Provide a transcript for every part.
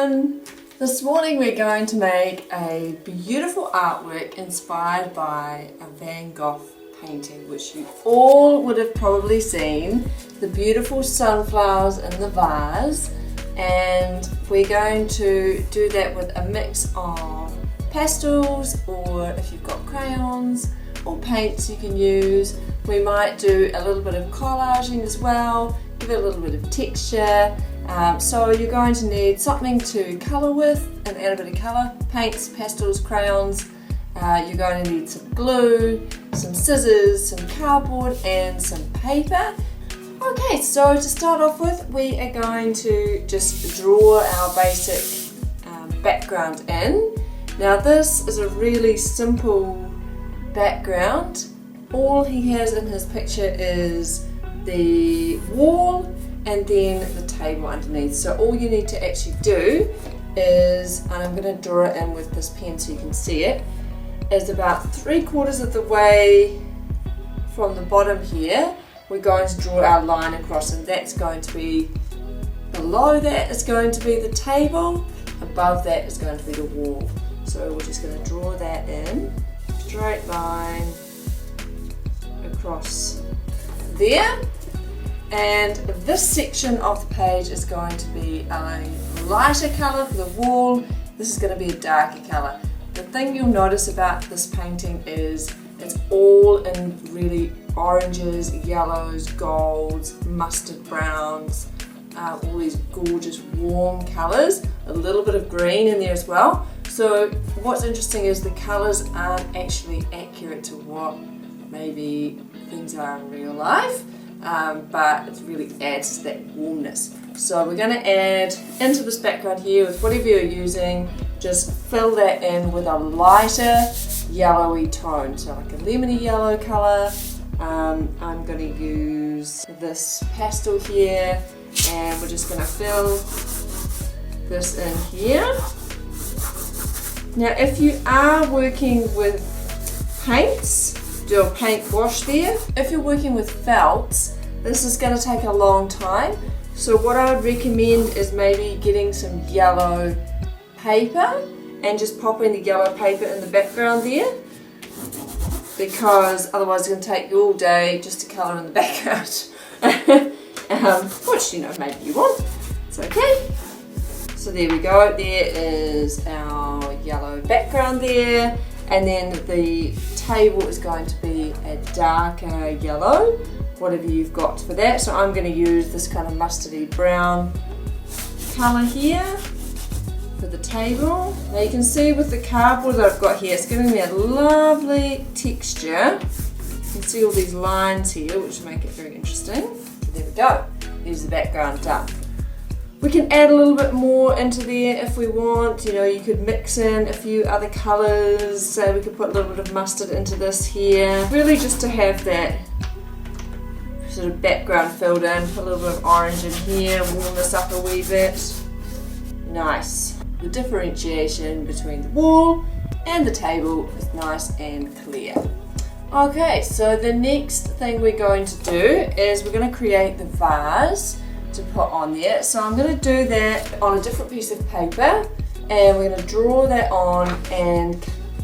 everyone! This morning we're going to make a beautiful artwork inspired by a Van Gogh painting, which you all would have probably seen, the beautiful sunflowers in the vase, and we're going to do that with a mix of pastels, or if you've got crayons or paints you can use. We might do a little bit of collaging as well, give it a little bit of texture. So you're going to need something to colour with and add a bit of colour, paints, pastels, crayons. You're going to need some glue, some scissors, some cardboard and some paper. Okay, so to start off with, we are going to just draw our basic background in. Now this is a really simple background. All he has in his picture is the wall and then the table underneath. So all you need to actually do is, and I'm going to draw it in with this pen so you can see it, is about 3/4 of the way from the bottom here, we're going to draw our line across, and that's going to be, below that is going to be the table, above that is going to be the wall. So we're just going to draw that in, straight line across there. And this section of the page is going to be a lighter colour for the wall. This is going to be a darker colour. The thing you'll notice about this painting is it's all in really oranges, yellows, golds, mustard browns, all these gorgeous warm colours, a little bit of green in there as well. So what's interesting is the colours aren't actually accurate to what maybe things are in real life. But it really adds to that warmness. So we're going to add into this background here with whatever you're using, just fill that in with a lighter yellowy tone, so like a lemony yellow colour. I'm going to use this pastel here, and we're just going to fill this in here. Now if you are working with paints, do a paint wash there. If you're working with felts, this is going to take a long time. So what I would recommend is maybe getting some yellow paper and just popping the yellow paper in the background there, because otherwise it's going to take you all day just to colour in the background. Which, you know, maybe you want. It's okay. So there we go. There is our yellow background there. And then the table is going to be a darker yellow, whatever you've got for that. So I'm going to use this kind of mustardy brown colour here for the table. Now you can see with the cardboard that I've got here, it's giving me a lovely texture. You can see all these lines here, which make it very interesting. So there we go. There's the background done. We can add a little bit more into there if we want. You know, you could mix in a few other colours. So we could put a little bit of mustard into this here. Really just to have that sort of background filled in. Put a little bit of orange in here, warm this up a wee bit. Nice. The differentiation between the wall and the table is nice and clear. Okay, so the next thing we're going to do is we're going to create the vase to put on there. So I'm going to do that on a different piece of paper, and we're going to draw that on and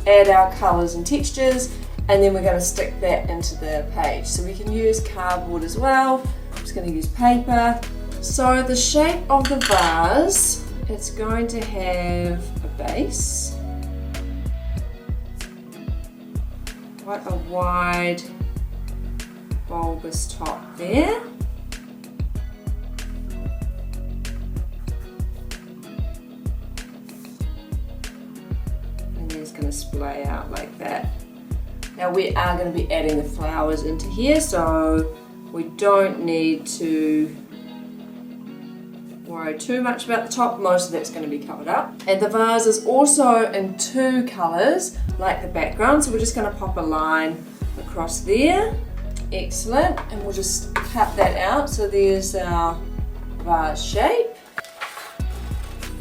add our colours and textures, and then we're going to stick that into the page. So we can use cardboard as well. I'm just going to use paper. So the shape of the vase, it's going to have a base, quite a wide bulbous top there. Going to splay out like that. Now we are going to be adding the flowers into here, so we don't need to worry too much about the top. Most of that's going to be covered up. And the vase is also in two colours like the background, so we're just going to pop a line across there. Excellent. And we'll just cut that out. So there's our vase shape.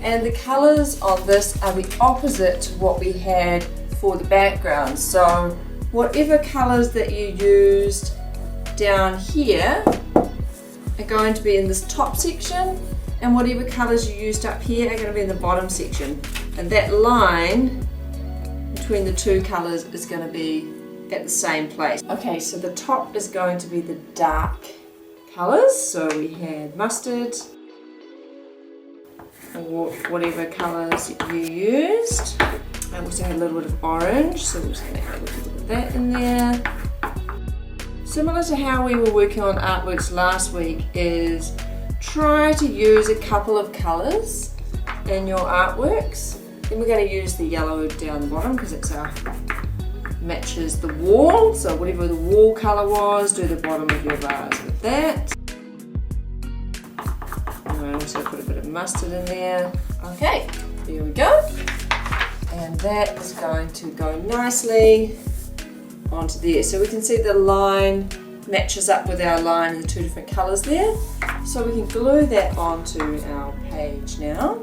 And the colours on this are the opposite to what we had for the background. So whatever colours that you used down here are going to be in this top section, and whatever colours you used up here are going to be in the bottom section. And that line between the two colours is going to be at the same place. Okay, so the top is going to be the dark colours. So we had mustard, or whatever colours you used. I also had a little bit of orange, so we're just going to add a little bit of that in there. Similar to how we were working on artworks last week, is try to use a couple of colours in your artworks. Then we're going to use the yellow down the bottom because it's matches the wall. So whatever the wall colour was, do the bottom of your vase with that. And I also put a bit of mustard in there. Okay, there we go. And that is going to go nicely onto there. So we can see the line matches up with our line in the two different colours there. So we can glue that onto our page now.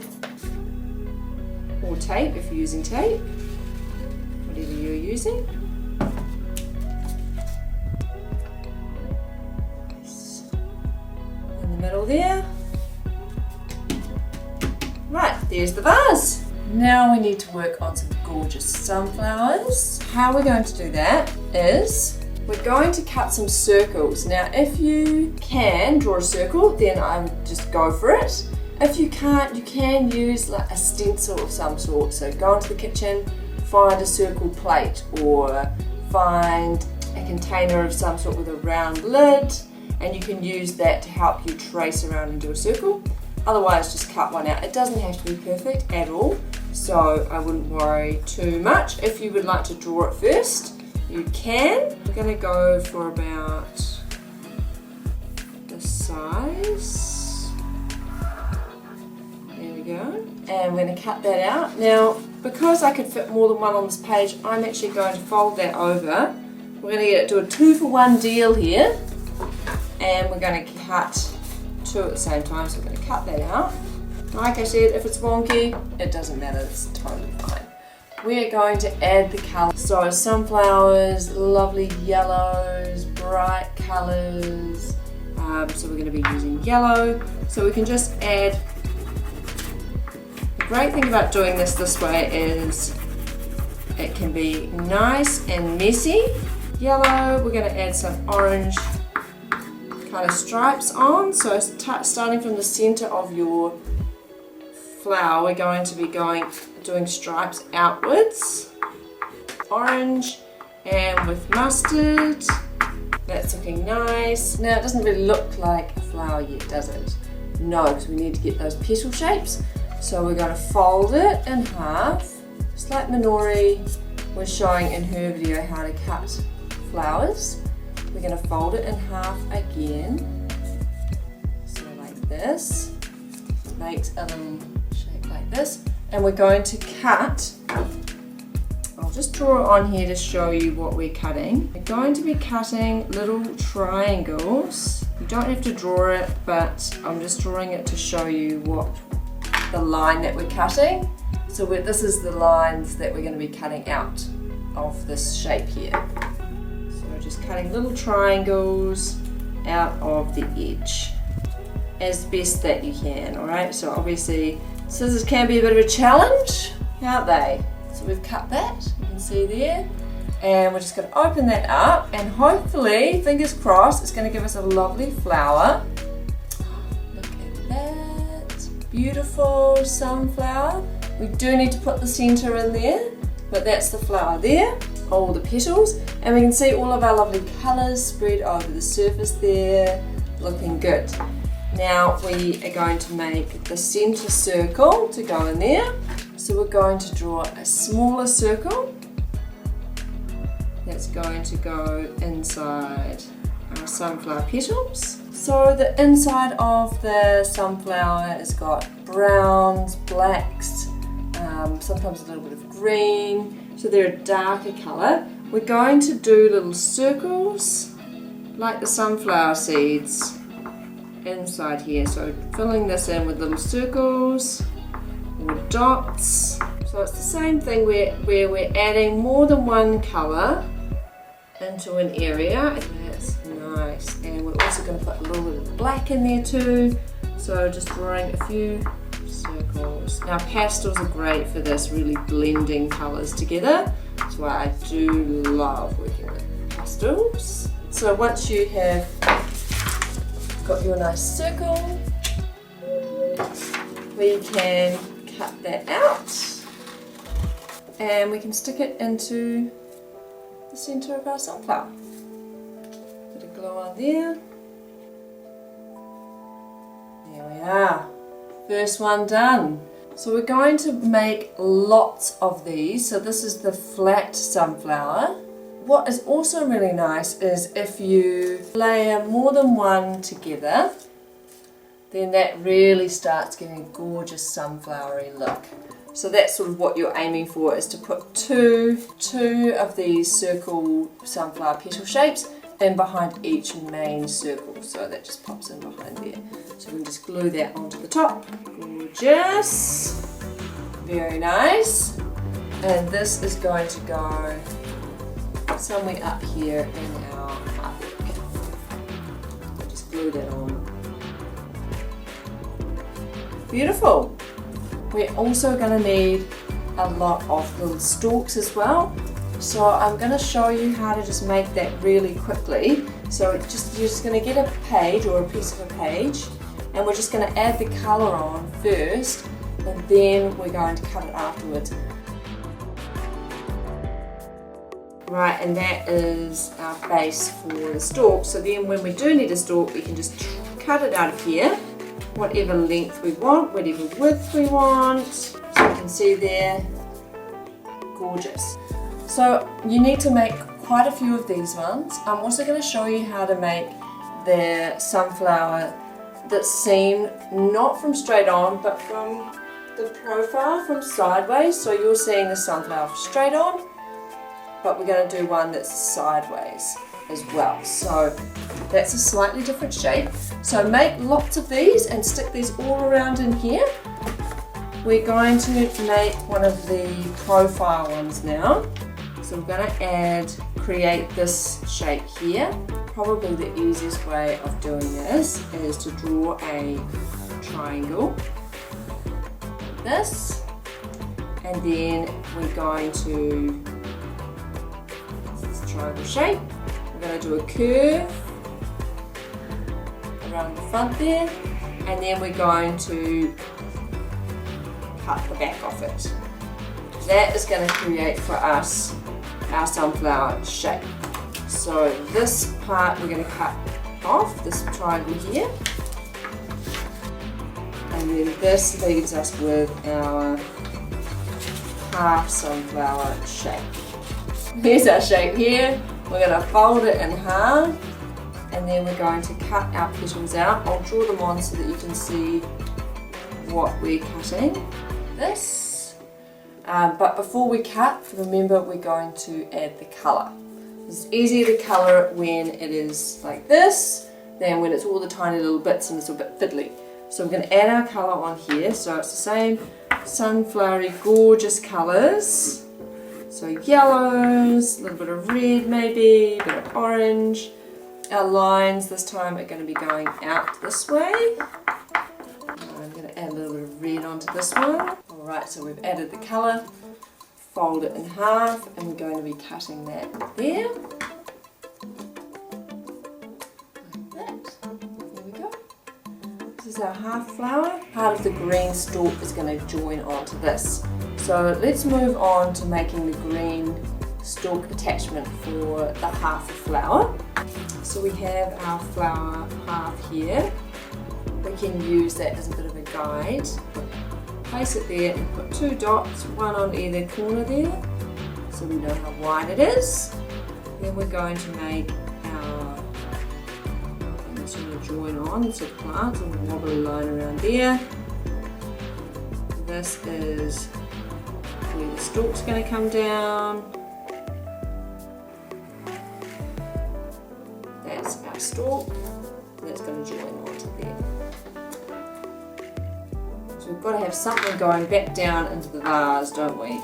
Or tape if you're using tape. Whatever you're using. In the middle there. Right, there's the vase. Now we need to work on some gorgeous sunflowers. How we're going to do that is we're going to cut some circles. Now if you can draw a circle, then I would just go for it. If you can't, you can use like a stencil of some sort. So go into the kitchen, find a circle plate, or find a container of some sort with a round lid, and you can use that to help you trace around and do a circle. Otherwise, just cut one out. It doesn't have to be perfect at all, so I wouldn't worry too much. If you would like to draw it first, you can. We're going to go for about this size. There we go. And we're going to cut that out. Now, because I could fit more than one on this page, I'm actually going to fold that over. We're going to do a 2-for-1 deal here, and we're going to cut two at the same time, so we're going to cut that out. Like I said, if it's wonky, it doesn't matter, it's totally fine. We're going to add the colour. So sunflowers, lovely yellows, bright colours. So we're going to be using yellow. So we can just add. The great thing about doing this way is it can be nice and messy. Yellow, we're going to add some orange kind of stripes on. So starting from the center of your flower, we're going to be doing stripes outwards. Orange, and with mustard. That's looking nice. Now it doesn't really look like a flower yet, does it? No, because we need to get those petal shapes. So we're going to fold it in half, just like Minori was showing in her video how to cut flowers. We're going to fold it in half again, so like this. It makes a little shape like this, and we're going to cut. I'll just draw it on here to show you what we're cutting. We're going to be cutting little triangles. You don't have to draw it, but I'm just drawing it to show you what the line that we're cutting. So this is the lines that we're going to be cutting out of this shape here. Just cutting little triangles out of the edge as best that you can, alright? So obviously scissors can be a bit of a challenge, aren't they? So we've cut that, you can see there, and we're just going to open that up, and hopefully, fingers crossed, it's going to give us a lovely flower. Look at that, beautiful sunflower. We do need to put the center in there, but that's the flower there, all the petals, and we can see all of our lovely colours spread over the surface there, looking good. Now we are going to make the centre circle to go in there, so we're going to draw a smaller circle that's going to go inside our sunflower petals. So the inside of the sunflower has got browns, blacks, sometimes a little bit of green, so they're a darker colour. We're going to do little circles like the sunflower seeds inside here, so filling this in with little circles or dots. So it's the same thing where we're adding more than one colour into an area. That's nice, and we're also going to put a little bit of black in there too, So just drawing a few circles. Now pastels are great for this, really blending colours together. That's why I do love working with pastels. So once you have got your nice circle, we can cut that out and we can stick it into the centre of our sunflower. Bit of glue on there. There we are. First one done. So we're going to make lots of these. So this is the flat sunflower. What is also really nice is if you layer more than one together, then that really starts getting a gorgeous sunflowery look. So that's sort of what you're aiming for, is to put two of these circle sunflower petal shapes in behind each main circle. So that just pops in behind there. So we can just glue that onto the top. Gorgeous. Very nice. And this is going to go somewhere up here in our artwork. So just glue that on. Beautiful. We're also going to need a lot of little stalks as well. So I'm going to show you how to just make that really quickly. So you're just going to get a page or a piece of a page, and we're just going to add the colour on first, and then we're going to cut it afterwards. Right, and that is our base for the stalk. So then when we do need a stalk, we can just cut it out of here, whatever length we want, whatever width we want. So you can see there, gorgeous. So you need to make quite a few of these ones. I'm also going to show you how to make the sunflower that's seen not from straight on, but from the profile, from sideways. So you're seeing the sunflower straight on, but we're going to do one that's sideways as well. So that's a slightly different shape. So make lots of these and stick these all around in here. We're going to make one of the profile ones now. So we're going to create this shape here. Probably the easiest way of doing this is to draw a triangle like this, and then we're going to, this triangle shape, we're going to do a curve around the front there, and then we're going to cut the back off it. That is going to create for us our sunflower shape. So this part we're going to cut off, this triangle here, and then this leaves us with our half sunflower shape. Here's our shape here. We're going to fold it in half, and then we're going to cut our petals out. I'll draw them on so that you can see what we're cutting. This. But before we cut, remember we're going to add the colour. It's easier to colour it when it is like this than when it's all the tiny little bits and it's a bit fiddly. So we're going to add our colour on here. So it's the same sunflowery gorgeous colours. So yellows, a little bit of red maybe, a bit of orange. Our lines this time are going to be going out this way. I'm going to add a little bit of red onto this one. Alright, so we've added the colour, fold it in half, and we're going to be cutting that there. Like that. There we go. This is our half flower. Part of the green stalk is going to join onto this. So let's move on to making the green stalk attachment for the half flower. So we have our flower half here. We can use that as a bit of a guide. Place it there and put two dots, one on either corner there, so we know how wide it is. Then we're going to make our, I'm just going to join on, so plant and a wobbly line around there. This is where the stalk's going to come down. That's our stalk, and that's going to join onto there. So we've got to have something going back down into the vase, don't we?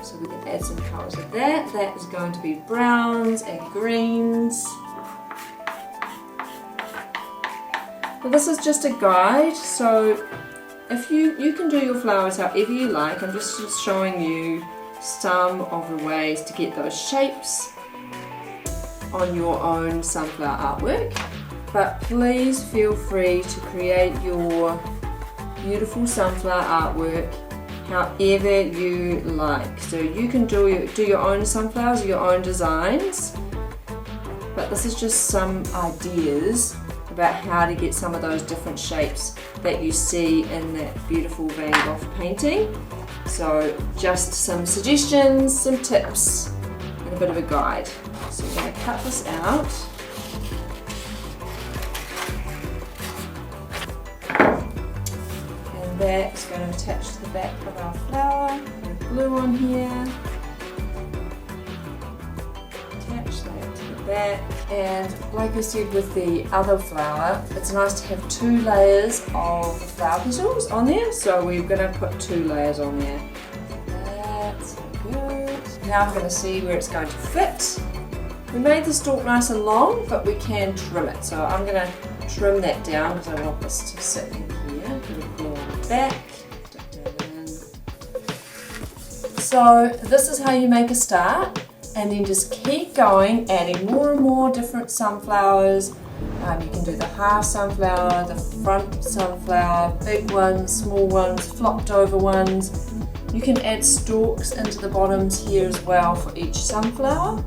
So we can add some colours of that. That is going to be browns and greens. But this is just a guide, so if you can do your flowers however you like. I'm just showing you some of the ways to get those shapes on your own sunflower artwork. But please feel free to create your beautiful sunflower artwork however you like. So you can do your own sunflowers, your own designs, but this is just some ideas about how to get some of those different shapes that you see in that beautiful Van Gogh painting. So just some suggestions, some tips, and a bit of a guide. So we're going to cut this out. And that is going to attach to the back of our flower. Put glue on here. Attach that to the back. And like I said with the other flower, it's nice to have 2 layers of flower petals on there. So we're going to put 2 layers on there. That's good. Now I'm going to see where it's going to fit. We made the stalk nice and long, but we can trim it. So I'm going to trim that down because I want this to sit in here. Put a glue on the back. Stick that in. So this is how you make a start. And then just keep going, adding more and more different sunflowers. You can do the half sunflower, the front sunflower, big ones, small ones, flopped over ones. You can add stalks into the bottoms here as well for each sunflower.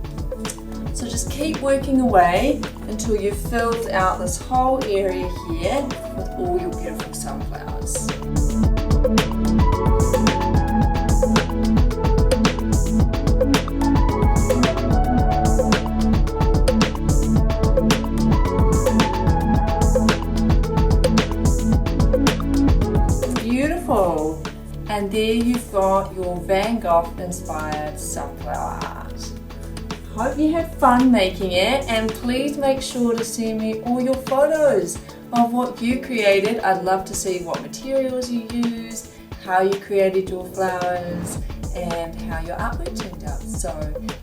So just keep working away until you've filled out this whole area here with all your beautiful sunflowers. Beautiful! And there you've got your Van Gogh inspired sunflower art. Hope you had fun making it, and please make sure to send me all your photos of what you created. I'd love to see what materials you used, how you created your flowers, and how your artwork turned out. So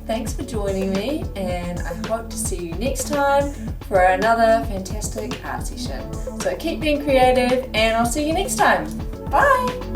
thanks for joining me, and I hope to see you next time for another fantastic art session. So keep being creative, and I'll see you next time. Bye!